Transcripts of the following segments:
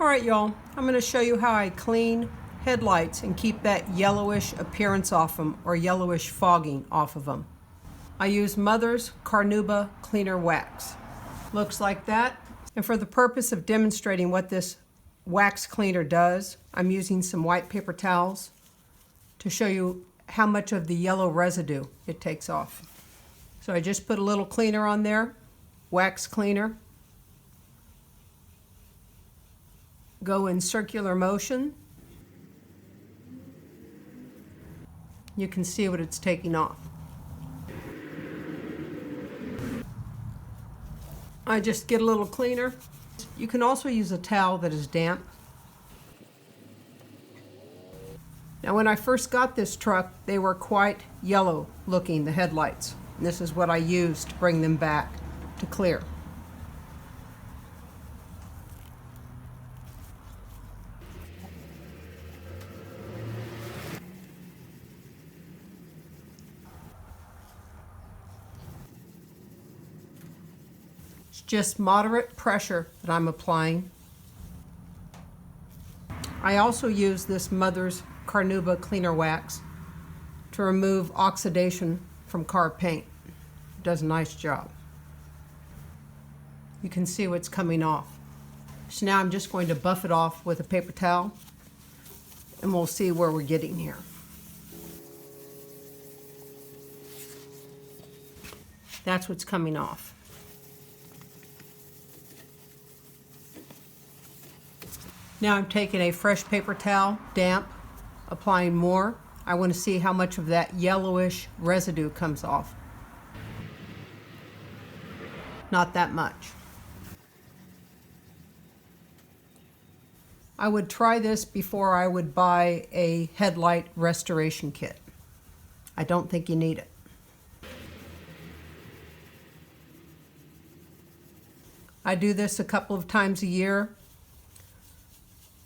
Alright y'all, I'm going to show you how I clean headlights and keep that yellowish appearance off them, or yellowish fogging off of them. I use Mothers Carnauba Cleaner Wax. Looks like that. And for the purpose of demonstrating what this wax cleaner does, I'm using some white paper towels to show you how much of the yellow residue it takes off. So I just put a little cleaner on there, wax cleaner. Go in circular motion. You can see what it's taking off. I just get a little cleaner. You can also use a towel that is damp. Now when I first got this truck, they were quite yellow looking, the headlights. And this is what I used to bring them back to clear. It's just moderate pressure that I'm applying. I also use this Mothers Carnauba Cleaner Wax to remove oxidation from car paint. It does a nice job. You can see what's coming off. So now I'm just going to buff it off with a paper towel, and we'll see where we're getting here. That's what's coming off. Now I'm taking a fresh paper towel, damp, applying more. I want to see how much of that yellowish residue comes off. Not that much. I would try this before I would buy a headlight restoration kit. I don't think you need it. I do this a couple of times a year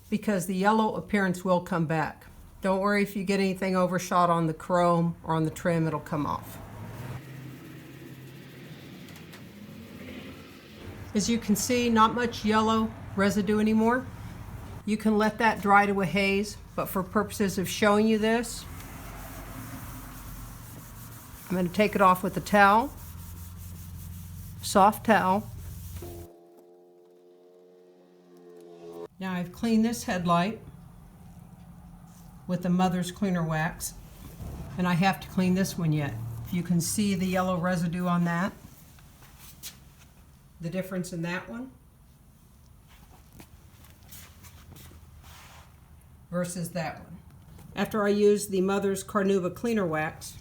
because the yellow appearance will come back. Don't worry if you get anything overshot on the chrome or on the trim, it'll come off. As you can see, not much yellow residue anymore. You can let that dry to a haze, but for purposes of showing you this, I'm going to take it off with a towel, soft towel. Now I've cleaned this headlight with the Mothers Cleaner Wax, and I have to clean this one yet. If you can see the yellow residue on that, the difference in that one versus that one. After I use the Mothers Carnauba Cleaner Wax,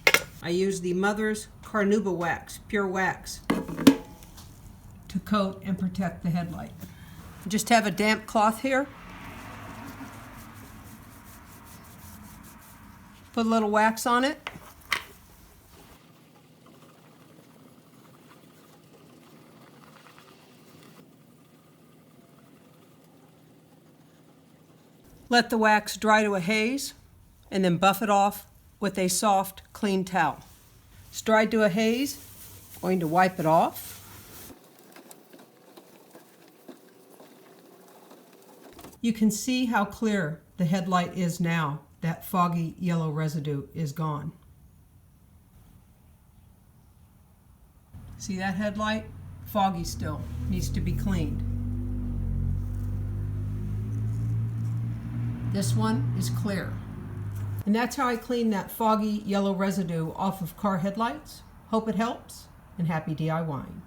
I use the Mothers Carnauba Wax, Pure Wax, to coat and protect the headlight. Just have a damp cloth here. Put a little wax on it. Let the wax dry to a haze, and then buff it off with a soft, clean towel. It's dried to a haze. I'm going to wipe it off. You can see how clear the headlight is now. That foggy yellow residue is gone. See that headlight? Foggy still, needs to be cleaned. This one is clear. And that's how I clean that foggy yellow residue off of car headlights. Hope it helps, and happy DIYing.